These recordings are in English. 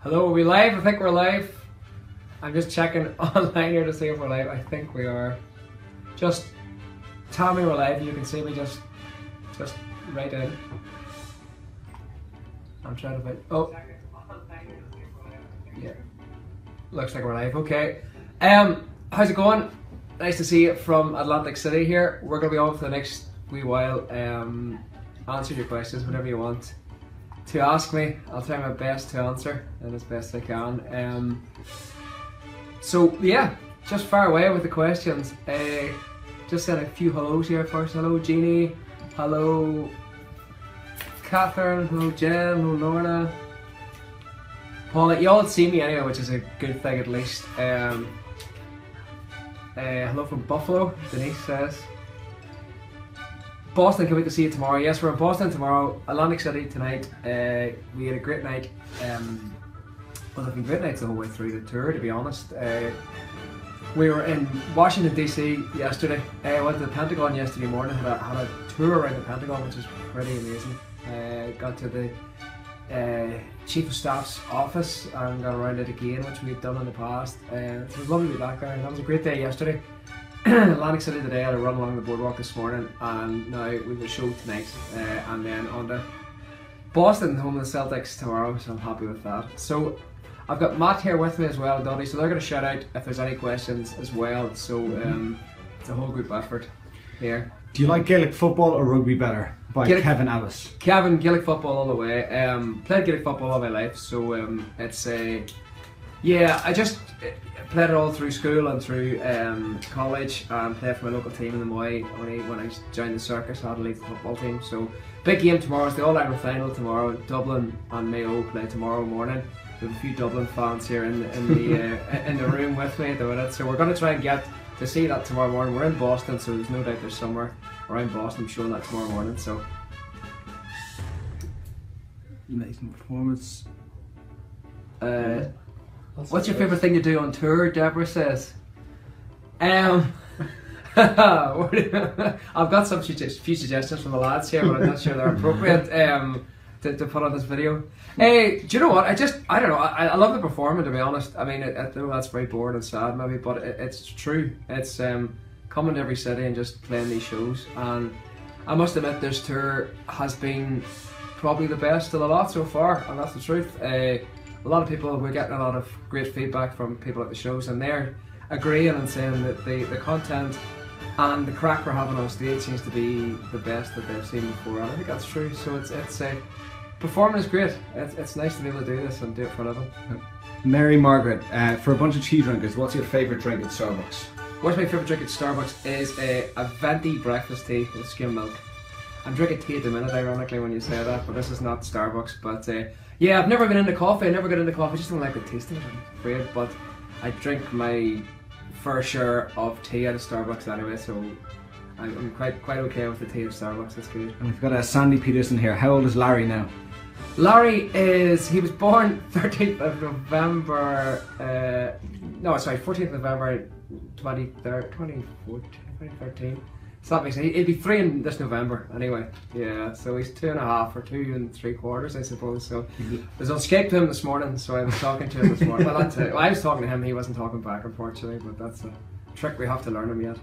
Hello, are we live? I think we're live. I'm just checking online here to see if we're live. I think we are. Just tell me we're live. You can see me just right in. I'm trying to find. Oh, yeah. Looks like we're live. Okay. How's it going? Nice to see you from Atlantic City here. We're gonna be on for the next wee while. Answer your questions whenever you want to ask me. I'll try my best to answer and as best I can. So yeah, just far away with the questions. Just said a few hellos here first. Hello Jeannie, hello Catherine, hello Jen, hello Lorna, Paula. You all see me anyway, which is a good thing at least. Hello from Buffalo, Denise says. Boston, can't wait to see you tomorrow. Yes, we're in Boston tomorrow. Atlantic City tonight. We had a great night. Well, there've been great nights the whole way through the tour, to be honest. We were in Washington DC yesterday. Went to the Pentagon yesterday morning. Had a tour around the Pentagon, which was pretty amazing. Got to the Chief of Staff's office and got around it again, which we'd done in the past. So it was lovely to be back there. That was a great day yesterday. Atlantic City today. I had a run along the boardwalk this morning, and now we have a show tonight, and then on to Boston, home of the Celtics tomorrow. So I'm happy with that. So I've got Matt here with me as well, Dudley. So they're going to shout out if there's any questions as well. So it's a whole group effort here. Do you like Gaelic football or rugby better? By Kevin Alice. Kevin, Gaelic football all the way. Played Gaelic football all my life, so it's yeah, I just played it all through school and through college, and played for my local team in the Moy. When I joined the circus, I had to leave the football team. So big game tomorrow. It's the All-Ireland final tomorrow. Dublin and Mayo play tomorrow morning. We have a few Dublin fans here in the room with me at the minute, so we're going to try and get to see that tomorrow morning. We're in Boston, so there's no doubt there's somewhere around Boston showing that tomorrow morning. So amazing performance. What's your favourite thing to do on tour? Deborah says. I've got some few suggestions from the lads here, but I'm not sure they're appropriate to put on this video. Hey, do you know what? I don't know. I love the performing, to be honest. I mean, I know that's very boring and sad maybe, but it's true. It's coming to every city and just playing these shows. And I must admit, this tour has been probably the best of the lot so far, and that's the truth. A lot of people, we're getting a lot of great feedback from people at the shows, and they're agreeing and saying that the content and the crack we're having on stage seems to be the best that they've seen before, and I think that's true. So it's performing is great. It's nice to be able to do this and do it for a living. Mary Margaret, for a bunch of tea drinkers, what's your favourite drink at Starbucks? What's my favourite drink at Starbucks is a venti breakfast tea with skim milk. I'm drinking tea at the minute, ironically, when you say that, but this is not Starbucks. But yeah, I've never been into coffee. I never got into coffee. I just don't like the taste of it, I'm afraid. But I drink my fair share of tea at a Starbucks anyway, so I'm quite okay with the tea at Starbucks. That's good. And we've got Sandy Peterson here. How old is Larry now? Larry he was born 13th of November. No, sorry, 14th of November 2013. So that makes sense. He'll be 3 in this November anyway. Yeah, so he's 2.5 or 2 3/4, I suppose. So there's escape to him this morning, so I was talking to him this morning. Well, I was talking to him, he wasn't talking back, unfortunately, but that's a trick we have to learn him yet.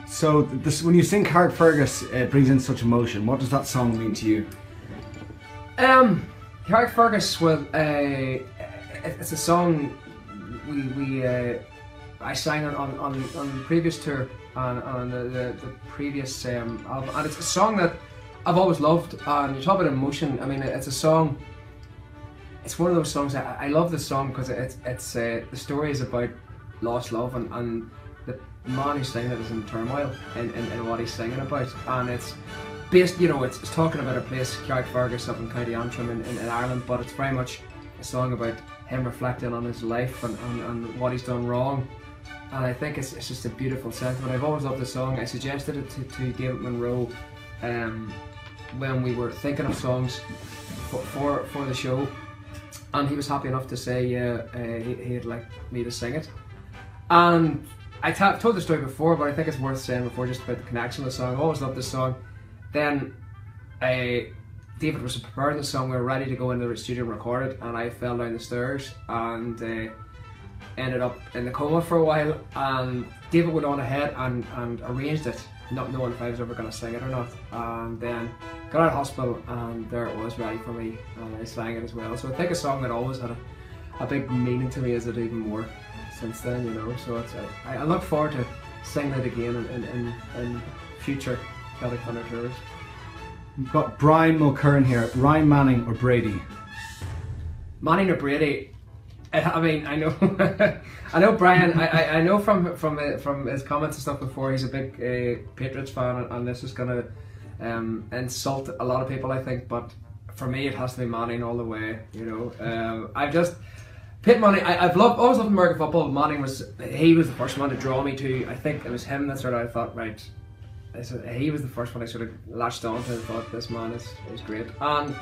So when you sing Carrickfergus, it brings in such emotion. What does that song mean to you? Carrickfergus, well, it's a song I sang on the previous tour, on the previous album, and it's a song that I've always loved. And you talk about emotion. I mean, it's a song. It's one of those songs. I love this song because it's the story is about lost love, and the man who's singing it is in turmoil in what he's singing about, and it's based. You know, it's talking about a place, Carrickfergus, up in County Antrim in Ireland, but it's very much a song about him reflecting on his life and what he's done wrong. And I think it's just a beautiful sentiment. I've always loved the song. I suggested it to David Monroe when we were thinking of songs for the show, and he was happy enough to say he'd like me to sing it. And I've told the story before, but I think it's worth saying before, just about the connection with the song. I've always loved this song. Then David was preparing the song. We were ready to go into the studio and record it, and I fell down the stairs and ended up in the coma for a while. And David went on ahead and arranged it, not knowing if I was ever going to sing it or not. And then got out of hospital, and there it was, ready for me, and I sang it as well. So I think a song that always had a big meaning to me is it even more since then, you know. So it's I look forward to singing it again in future Celtic Thunder tours. We've got Brian Mulcairn here. Ryan Manning or Brady? Manning or Brady? I mean, I know, I know Brian. I know from his comments and stuff before, he's a big Patriots fan, and this is gonna insult a lot of people, I think. But for me, it has to be Manning all the way. You know, I've just Pit Manning. I've always loved American football. Manning was the first one to draw me to. I think it was him that sort of I thought, right. He was the first one I sort of latched on to and thought, this man is great. And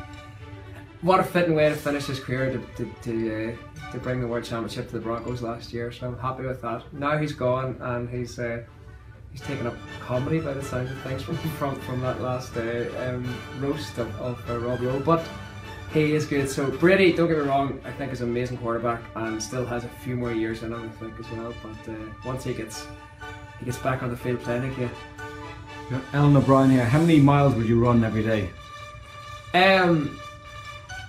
what a fitting way to finish his career to bring the World Championship to the Broncos last year. So I'm happy with that. Now he's gone, and he's taken up comedy by the sound of things from that last roast of Rob Lowe. But he is good. So Brady, don't get me wrong, I think is an amazing quarterback and still has a few more years in him, I think, as well. But once he gets back on the field playing again. Ellen O'Brien here. How many miles would you run every day?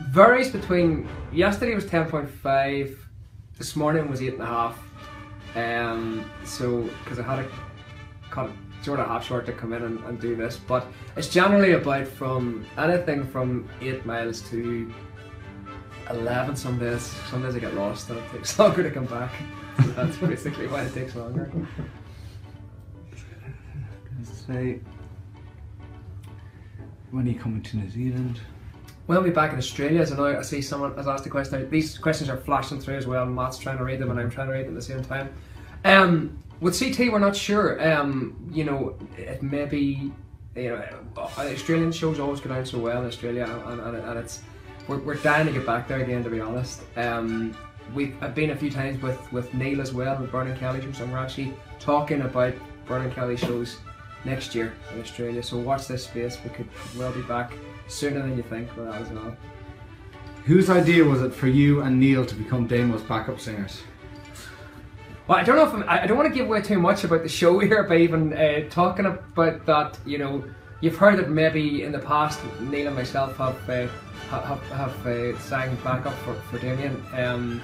Varies between. Yesterday was 10.5. This morning was 8.5. So because I had to cut it sort of half short to come in and do this, but it's generally about from anything from 8 miles to 11. Some days I get lost and it takes longer to come back. So that's basically why it takes longer. Say, when are you coming to New Zealand? We'll be back in Australia, so now I see someone has asked a question. These questions are flashing through as well. Matt's trying to read them and I'm trying to read them at the same time. With CT, we're not sure. You know, it may be, you know, Australian shows always go down so well in Australia, and it's we're dying to get back there again, to be honest. I've been a few times with Neil as well, with Vernon Kelly, so we're actually talking about Vernon Kelly shows next year in Australia, so watch this space. We could well be back sooner than you think with that as well. Whose idea was it for you and Neil to become Damo's backup singers? Well, I don't know if I don't want to give away too much about the show here by even talking about that. You know, you've heard that maybe in the past Neil and myself have sang backup for Damien.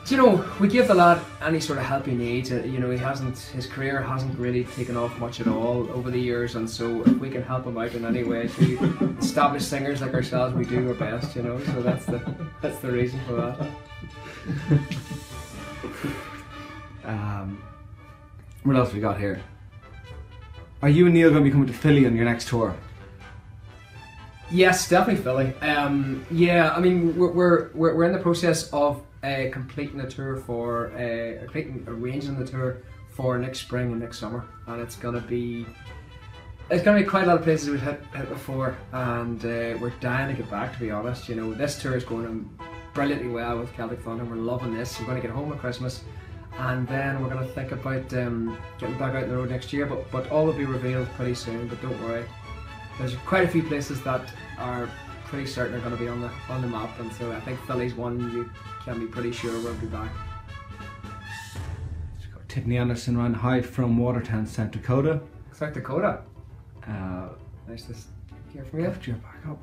You know, we give the lad any sort of help he needs. You know, his career hasn't really taken off much at all over the years, and so if we can help him out in any way to establish singers like ourselves, we do our best. You know, so that's the reason for that. What else we got here? Are you and Neil going to be coming to Philly on your next tour? Yes, definitely Philly. Yeah, I mean we're in the process of completing the tour for arranging the tour for next spring and next summer, and it's gonna be quite a lot of places we've hit before, and we're dying to get back, to be honest. You know, this tour is going brilliantly well with Celtic Thunder. We're loving this. We're going to get home at Christmas, and then we're going to think about getting back out on the road next year. But all will be revealed pretty soon. But don't worry, there's quite a few places that are pretty certain are going to be on the map, and so I think Philly's one you can be pretty sure we'll be back. Tiffany Anderson ran Hyde from Watertown, South Dakota. South Dakota. Nice to hear from you. Lift your back up.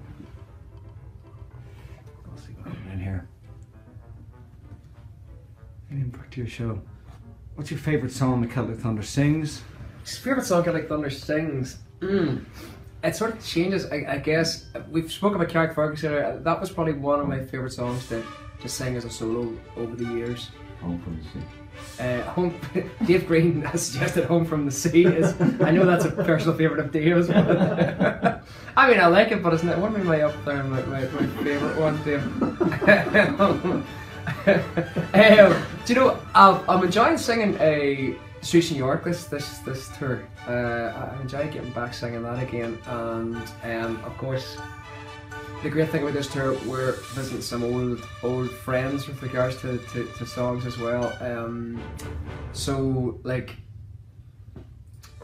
I'll see what happened in here. Getting back to your show. What's your favourite song that Celtic Thunder sings? Favourite song Celtic Thunder sings? It sort of changes, I guess. We've spoken about Carrick Ferguson. That was probably one of my favourite songs to sing as a solo over the years. Home from the Sea. Dave Green has suggested Home from the Sea. I know that's a personal favourite of Dave's, but I mean, I like it, but it's not one of my up there, my favourite one, Dave. Do you know, I'm enjoying singing Streets in York this tour. I enjoy getting back singing that again, and of course, the great thing about this tour, we're visiting some old friends with regards to songs as well. So like,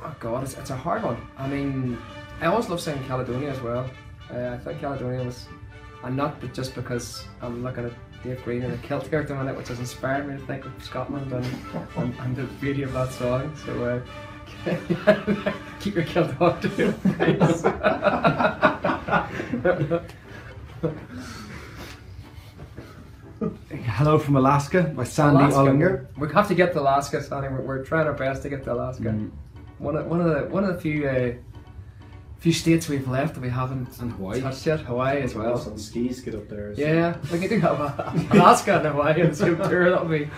oh god, it's a hard one. I mean, I always love singing Caledonia as well. I think Caledonia was, and not just because I'm looking at Dave Green in a kilt here at the minute, which has inspired me to think of Scotland and the beauty of that song. So keep your kilt on too, please. Hello from Alaska by Sandy Ollinger. We have to get to Alaska, Sandy. We're trying our best to get to Alaska. One of the few states we've left that we haven't touched yet. Hawaii as well. On skis, get up there. So. Yeah, we can do Alaska and Hawaii in the same tour. That'll be.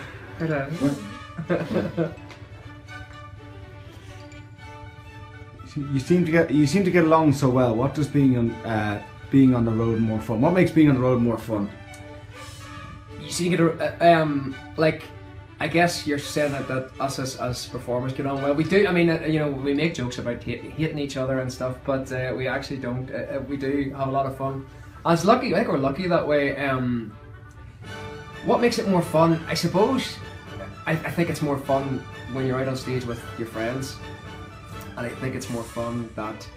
You seem to get along so well. What does being on the road more fun? What makes being on the road more fun? You see, you get like, I guess you're saying that us as performers get on well. We do. I mean, we make jokes about hating each other and stuff, but we actually don't. We do have a lot of fun. And it's lucky. I think we're lucky that way. What makes it more fun? I suppose. I think it's more fun when you're out on stage with your friends, and I think it's more fun that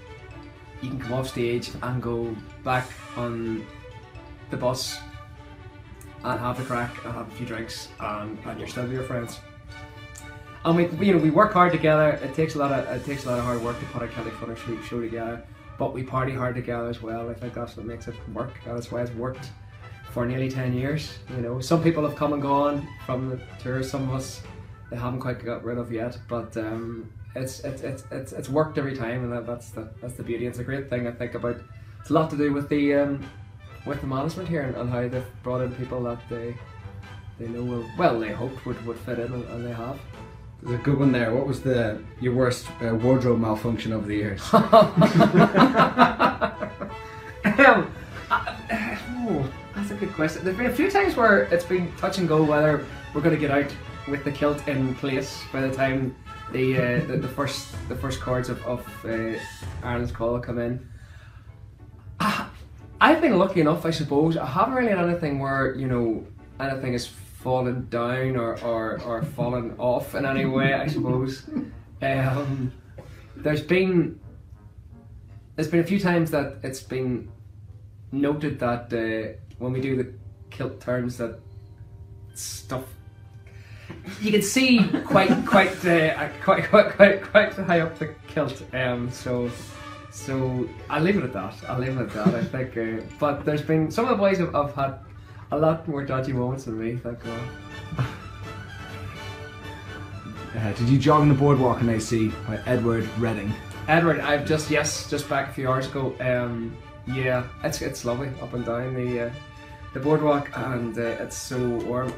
you can come off stage and go back on the bus and have the crack and have a few drinks and you're still with your friends. And we work hard together. It takes a lot of hard work to put a Celtic Thunder show together, but we party hard together as well. I think that's what makes it work. That's why it's worked for nearly 10 years. Some people have come and gone from the tour. Some of us they haven't quite got rid of yet, but it's worked every time, and that's the beauty. It's a great thing I think about. It's a lot to do with the management here and how they've brought in people that they know they hoped would fit in, and they have. There's a good one there. What was your worst wardrobe malfunction over the years? That's a good question. There's been a few times where it's been touch and go whether we're going to get out with the kilt in place by the time the first chords of Ireland's Call come in. I've been lucky enough, I suppose. I haven't really had anything where anything has fallen down or fallen off in any way, I suppose. There's been a few times that it's been noted that when we do the kilt turns that stuff you can see quite high up the kilt. So I'll leave it at that. I think. But there's been some of the boys have had a lot more dodgy moments than me. Thank God. Did you jog on the boardwalk in AC by Edward Redding? Edward, I've just back a few hours ago. Yeah, it's lovely up and down the boardwalk, and it's so warm.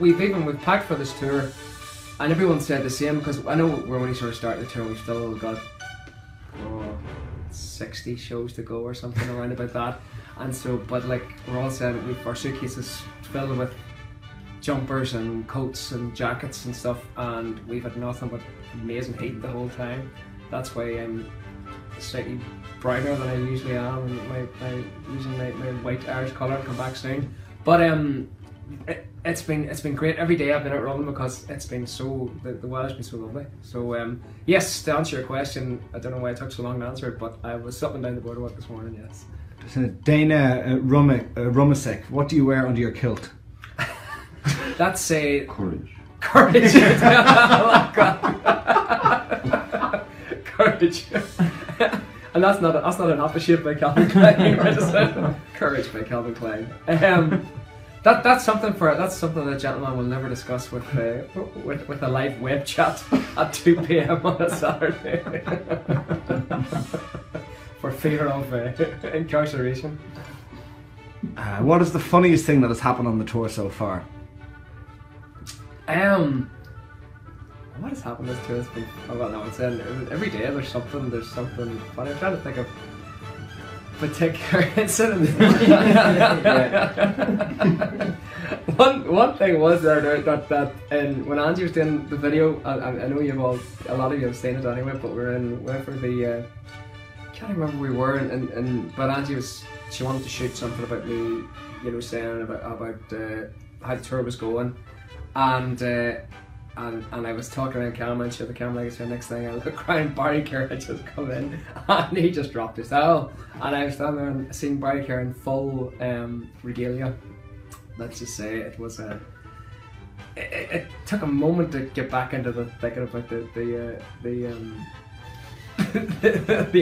We've packed for this tour, and everyone said the same, because I know we're only sort of starting the tour. We've still got 60 shows to go or something around about that, and so but we're all saying our suitcases filled with jumpers and coats and jackets and stuff, and we've had nothing but amazing heat the whole time. That's why I'm slightly brighter than I usually am, and using my white Irish colour come back soon. But it's been great. Every day I've been out running because it's been the weather's been so lovely. So yes, to answer your question, I don't know why it took so long to answer it, but I was up and down the boardwalk this morning. Yes. Dana Rumasek, what do you wear under your kilt? That's a courage. Courage. Oh, God. Courage. And that's not an aftershave by Calvin Klein. Courage by Calvin Klein. That's something that a gentleman will never discuss with a live web chat at 2 p.m. on a Saturday for fear of incarceration. What is the funniest thing that has happened on the tour so far? What has happened this tour? It's been every day there's something funny. I'm trying to think of particular incident. One thing was that when Angie was doing the video, I know a lot of you have seen it anyway, but we went for the can't remember where we were, but Angie she wanted to shoot something about me, saying about how the tour was going, and and I was talking around camera and showed the camera like I said, next thing I look around, Barry Kerr had just come in and he just dropped his towel, and I was standing there and seeing Barry Kerr in full regalia. Let's just say it was it took a moment to get back into the thinking about the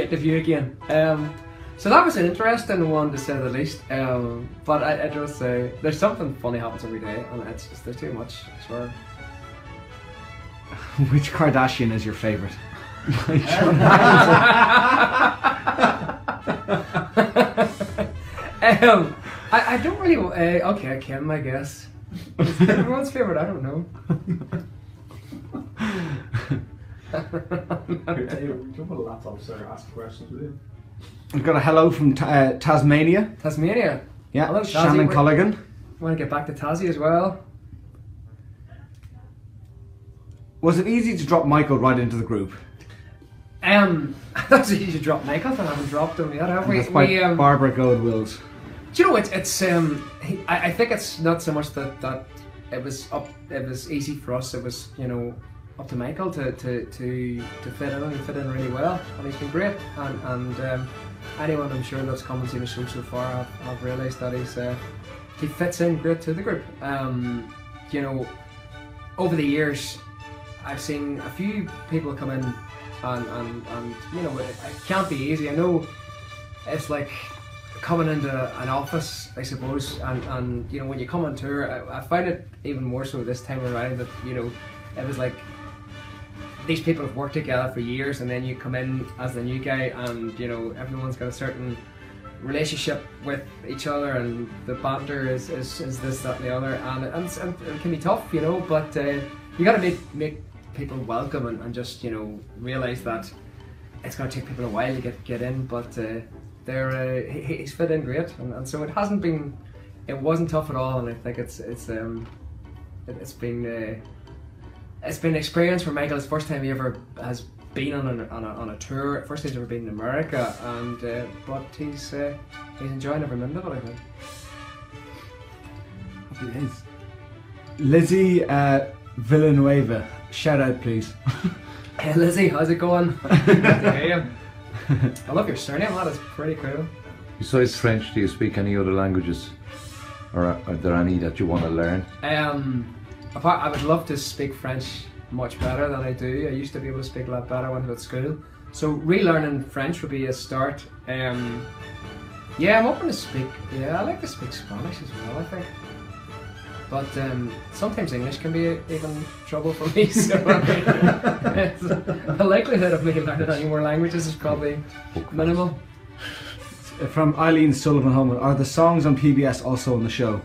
interview again. So that was an interesting one to say the least. But I just say there's something funny happens every day, and it's just there's too much. I swear. Which Kardashian is your favourite? I don't really. Okay, Kim, I guess. Everyone's favourite. I don't know. Jump on the laptop, sir. Ask questions with you. We've got a hello from Tasmania. Tasmania. Yeah, Hello, Tassie. Shannon Colligan. Want to get back to Tassie as well. Was it easy to drop Michael right into the group? That's easy to drop Michael. I haven't dropped him yet, have we? That's by Barbara Gold-Wills. Do you know I think it's not so much that it was easy for us. It was up to Michael to fit in, and he fit in really well, and he's been great. And anyone I'm sure that's come and seen the show so far have realised that he fits in great to the group. Over the years, I've seen a few people come in, and it can't be easy. I know it's like coming into an office, I suppose, and when you come on tour, I find it even more so this time around that it was like these people have worked together for years, and then you come in as the new guy, and everyone's got a certain relationship with each other, and the banter is this, that, and the other, and it can be tough, but you got to make people welcome and just realise that it's going to take people a while to get in, but he's fit in great, and so it wasn't tough at all, and I think it's been an experience for Michael. It's the first time he ever has been on a tour. First time he's ever been in America, and but he's enjoying every minute of it, I think. It is. Lizzie Villanueva, shout out please. Hey Lizzie, how's it going? Good to hear you. I love your surname. That is pretty cool. Besides French, do you speak any other languages, or are there any that you want to learn? I would love to speak French much better than I do. I used to be able to speak a lot better when I was at school. So relearning French would be a start. Yeah, I'm open to speak. Yeah, I like to speak Spanish as well, I think. But sometimes English can be even trouble for me. So the likelihood of me learning any more languages is probably minimal. From Eileen Sullivan Holman, are the songs on PBS also on the show?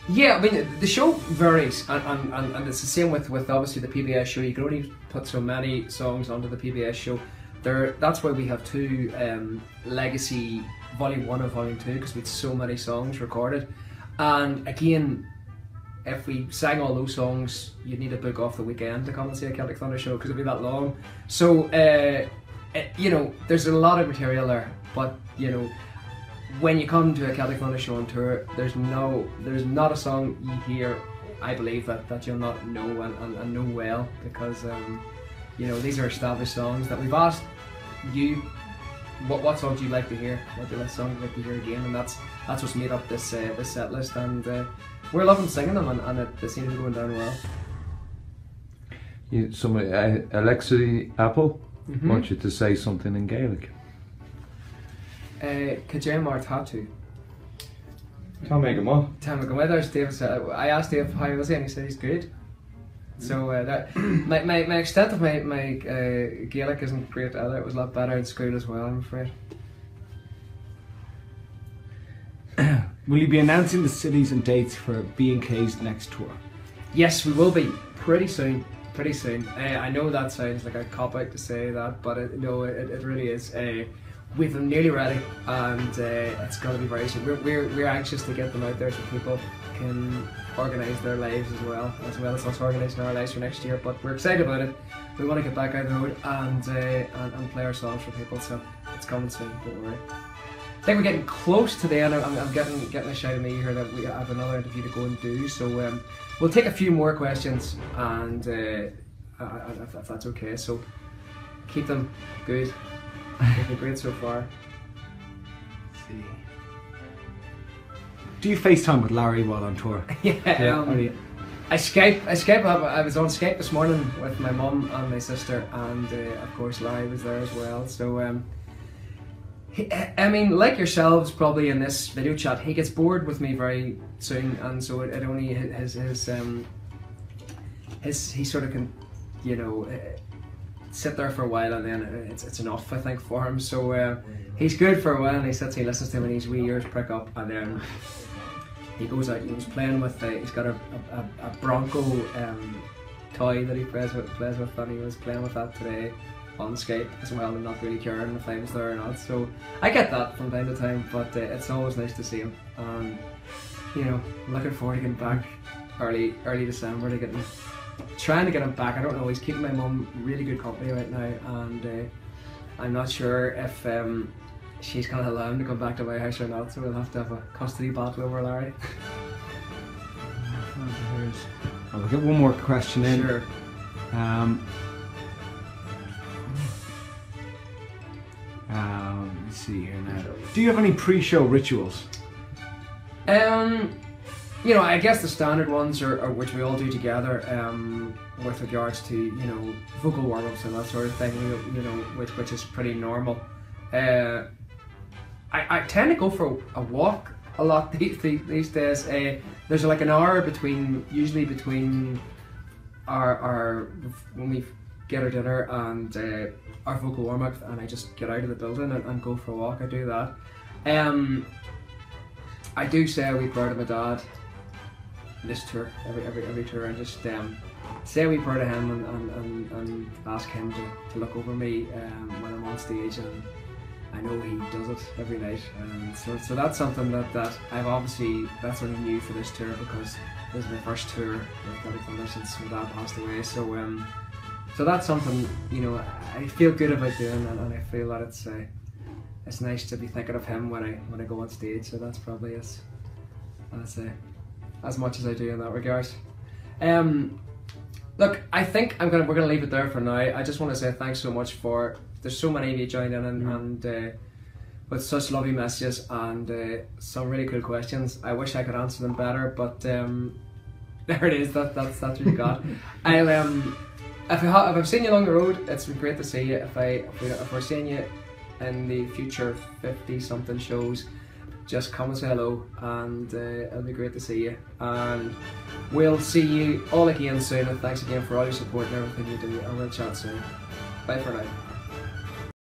Yeah, I mean the show varies, and it's the same with obviously the PBS show. You can only put so many songs onto the PBS show. That's why we have two Legacy Volume 1 and Volume 2, because we had so many songs recorded. And again, if we sang all those songs, you'd need to book off the weekend to come and see a Celtic Thunder show because it'd be that long. So there's a lot of material there, but when you come to a Celtic Thunder show on tour, there's not a song you hear, I believe, that you'll not know and know well, because these are established songs that we've asked you what songs you'd like to hear, what songs you'd like to hear again, and that's what's made up this set list, and we're loving singing them, and they seem to be going down well. Alexa Apple wants you to say something in Gaelic. Kajem or Tatu. Tell me again. Tell me again. There's Dave. I asked Dave how was he, and he said he's good. So my extent of my Gaelic isn't great either. It was a lot better in school as well, I'm afraid. Will you be announcing the cities and dates for B&K's next tour? Yes, we will be pretty soon. Pretty soon. I know that sounds like a cop out to say that, but it really is. We've them nearly ready, and it's going to be very soon. We're anxious to get them out there so people can organise their lives as well as us organising our lives for next year. But we're excited about it. We want to get back out on the road and play our songs for people. So it's coming soon. Don't worry. I think we're getting close to the end. I'm getting a shout of me here that we have another interview to go and do. So we'll take a few more questions, and if that's okay. So keep them good. They've been great so far. Let's see. Do you FaceTime with Larry while on tour? Yeah. I Skype. I was on Skype this morning with my mum and my sister, and of course Larry was there as well. So I mean, like yourselves, probably in this video chat, he gets bored with me very soon, and so it only he sort of can, you know, sit there for a while, and then it's enough, I think, for him. So he's good for a while, and he sits, he listens to him, and his wee ears prick up, and then he goes out. He was playing with. He's got a Bronco toy that he plays with, and he was playing with that today on Skype as well, and not really caring if I was there or not. So I get that from time to time, but it's always nice to see him. And you know, I'm looking forward to getting back early December trying to get him back. I don't know. He's keeping my mum really good company right now, and I'm not sure if she's gonna allow him to come back to my house or not. So we'll have to have a custody battle over Larry. We'll get one more question in. Sure. Let's see here now. Do you have any pre-show rituals? You know, I guess the standard ones are which we all do together. With regards to, you know, vocal warm-ups and that sort of thing. You know, which is pretty normal. I tend to go for a walk a lot these days. There's like an hour usually between our when we get our dinner and our vocal warm-up, and I just get out of the building and go for a walk. I do that. I do say a wee prayer to my dad this tour, every tour, and just say a wee prayer to him and ask him to look over me when I'm on stage, and I know he does it every night. So that's something that I've obviously, that's only new for this tour, because this is my first tour with Celtic Thunder since my dad passed away. So that's something, you know, I feel good about doing, and I feel that it's nice to be thinking of him when I go on stage. So that's probably as much as I do in that regard. Look, I think we're gonna leave it there for now. I just want to say thanks so much there's so many of you joined in and with such lovely messages and some really cool questions. I wish I could answer them better, but there it is. That's what you got. If I've seen you along the road, it's been great to see you. If we're seeing you in the future 50-something shows, just come and say hello, and it'll be great to see you. And we'll see you all again soon, and thanks again for all your support and everything you do, and we'll chat soon. Bye for now.